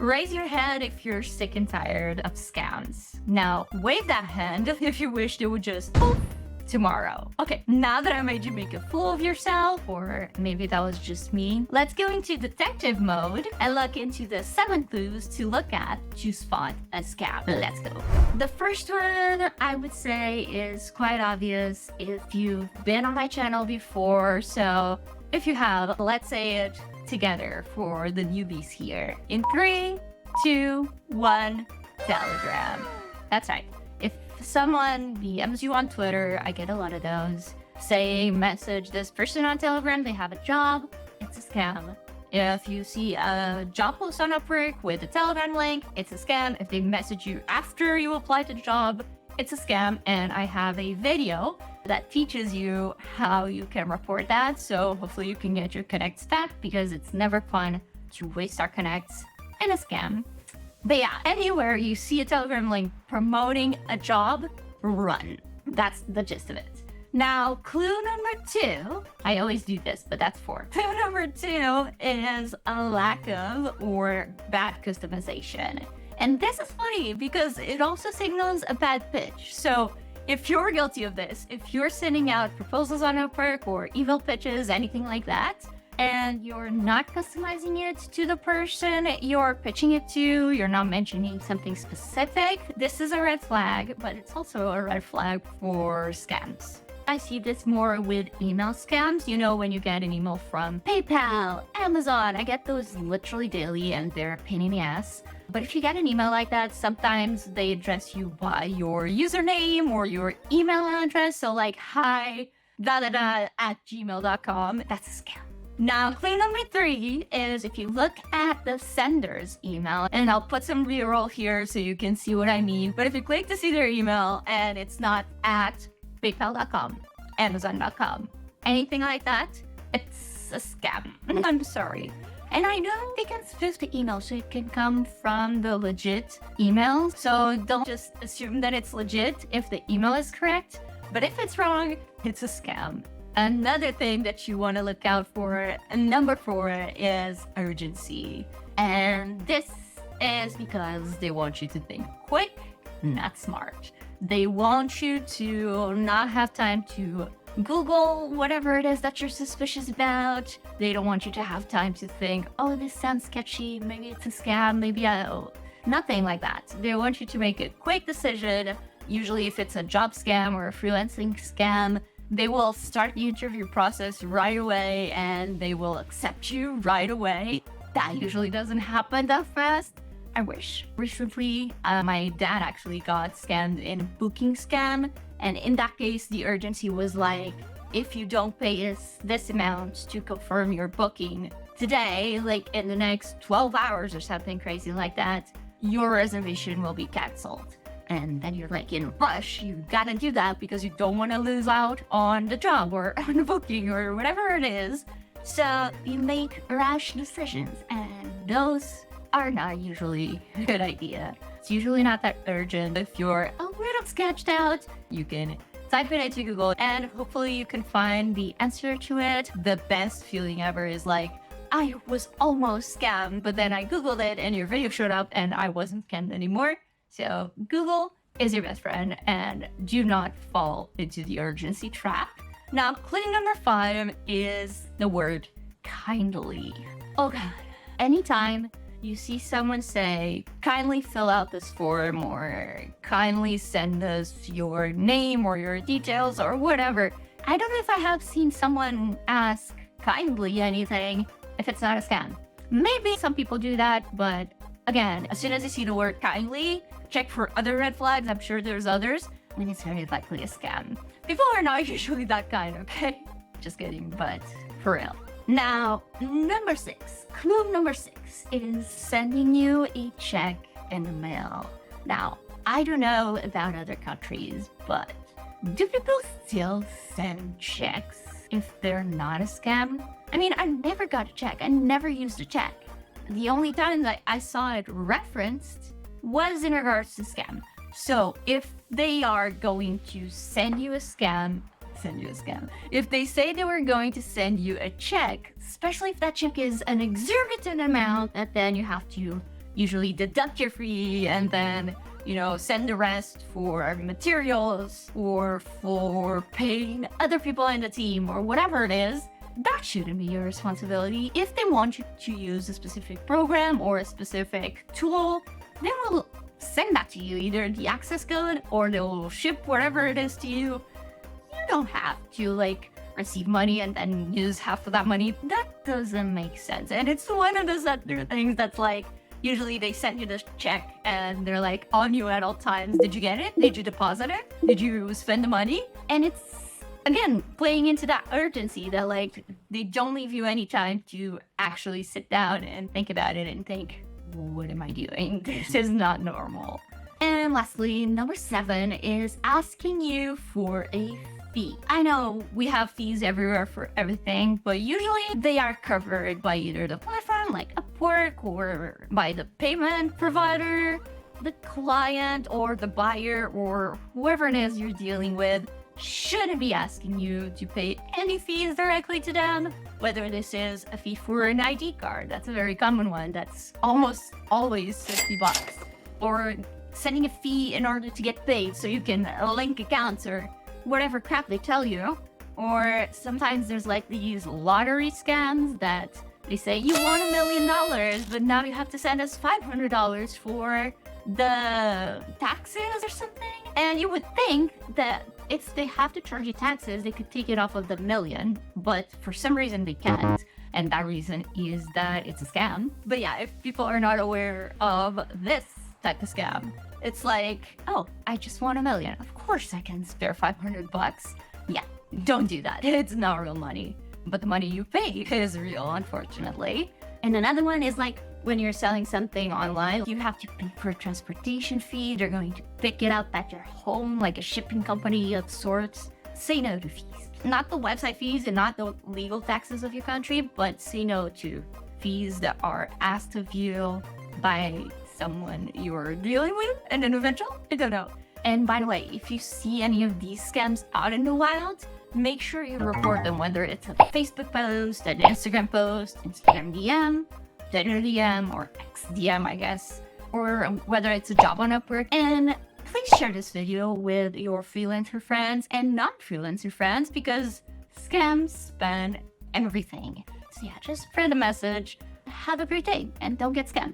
raise your hand if you're sick and tired of scams. Now, wave that hand if you wish they would just poof tomorrow. Okay, now that I made you make a fool of yourself, or maybe that was just me, let's go into detective mode and look into the 7 clues to look at to spot a scam. Let's go. The first one I would say is quite obvious if you've been on my channel before. So if you have, let's say it together for the newbies here. In 3, 2, 1, Telegram. That's right. If someone DMs you on Twitter, I get a lot of those, say message this person on Telegram, they have a job, it's a scam. If you see a job post on Upwork with a Telegram link, it's a scam. If they message you after you apply to the job, it's a scam. And I have a video that teaches you how you can report that. So hopefully you can get your connects back, because it's never fun to waste our connects in a scam. But yeah, anywhere you see a Telegram link promoting a job, run. That's the gist of it. Now, clue number 2, I always do this, but that's 4. Clue number 2 is a lack of or bad customization. And this is funny because it also signals a bad pitch. So if you're guilty of this, if you're sending out proposals on Upwork or email pitches, anything like that, and you're not customizing it to the person you're pitching it to, you're not mentioning something specific, this is a red flag, but it's also a red flag for scams. I see this more with email scams. You know, when you get an email from PayPal, Amazon, I get those literally daily and they're a pain in the ass. But if you get an email like that, sometimes they address you by your username or your email address. So like, hi, @gmail.com. That's a scam. Now, clue number 3 is if you look at the sender's email, and I'll put some b-roll here so you can see what I mean. But if you click to see their email and it's not at PayPal.com, Amazon.com, anything like that, it's a scam. I'm sorry. And I know they can spoof the email, so it can come from the legit email. So don't just assume that it's legit if the email is correct. But if it's wrong, it's a scam. Another thing that you want to look out for, number 4, is urgency. And this is because they want you to think quick, not smart. They want you to not have time to Google whatever it is that you're suspicious about. They don't want you to have time to think, oh, this sounds sketchy, maybe it's a scam, maybe nothing like that. They want you to make a quick decision. Usually if it's a job scam or a freelancing scam, they will start the interview process right away and they will accept you right away. That usually doesn't happen that fast. I wish. Recently, my dad actually got scammed in a booking scam. And in that case, the urgency was like, if you don't pay us this amount to confirm your booking today, like in the next 12 hours or something crazy like that, your reservation will be canceled. And then you're like in a rush, you gotta do that because you don't want to lose out on the job or on the booking or whatever it is. So you make rash decisions, and those are not usually a good idea. It's usually not that urgent. If you're a little sketched out, you can type it into Google and hopefully you can find the answer to it. The best feeling ever is like, I was almost scammed, but then I Googled it and your video showed up and I wasn't scammed anymore. So Google is your best friend, and do not fall into the urgency trap. Now, clue number 5 is the word kindly. Oh God, anytime you see someone say, kindly fill out this form, or kindly send us your name or your details or whatever. I don't know if I have seen someone ask kindly anything if it's not a scam. Maybe some people do that, but again, as soon as you see the word kindly, check for other red flags. I'm sure there's others. I mean, it's very likely a scam. People are not usually that kind, okay? Just kidding, but for real. Now, number 6, clue number 6 is sending you a check in the mail. Now, I don't know about other countries, but do people still send checks if they're not a scam? I mean, I never got a check. I never used a check. The only time that I saw it referenced was in regards to scam. So if they are going to send you a scam, if they say they were going to send you a check, especially if that check is an exorbitant amount, that then you have to usually deduct your fee and then, send the rest for materials or for paying other people in the team or whatever it is. That shouldn't be your responsibility. If they want you to use a specific program or a specific tool, they will send that to you, either the access code or they will ship whatever it is to you. You don't have to receive money and then use half of that money. That doesn't make sense. And it's one of those other things that's usually they send you this check and they're on you at all times. Did you get it? Did you deposit it? Did you spend the money? And it's, again, playing into that urgency that they don't leave you any time to actually sit down and think about it and think, what am I doing? This is not normal. And lastly, number 7 is asking you for a fee. I know we have fees everywhere for everything, but usually they are covered by either the platform like Upwork or by the payment provider, the client or the buyer or whoever it is you're dealing with shouldn't be asking you to pay any fees directly to them, whether this is a fee for an ID card. That's a very common one. That's almost always $50. Or sending a fee in order to get paid so you can link accounts or whatever crap they tell you. Or sometimes there's these lottery scams that they say you won $1 million, but now you have to send us $500 for the taxes or something. And you would think that if they have to charge you taxes, they could take it off of the million, but for some reason they can't. And that reason is that it's a scam. But yeah, if people are not aware of this type of scam, it's oh, I just won $1 million. Of course I can spare $500. Yeah, don't do that. It's not real money. But the money you pay is real, unfortunately. And another one is when you're selling something online, you have to pay for a transportation fee. They're going to pick it up at your home, like a shipping company of sorts. Say no to fees. Not the website fees and not the legal taxes of your country, but say no to fees that are asked of you by someone you're dealing with, an individual. I don't know. And by the way, if you see any of these scams out in the wild, make sure you report them, whether it's a Facebook post, an Instagram post, Instagram DM, Twitter DM, or XDM, I guess, or whether it's a job on Upwork. And please share this video with your freelancer friends and non-freelancer friends, because scams span everything. So yeah, just spread the message. Have a great day and don't get scammed.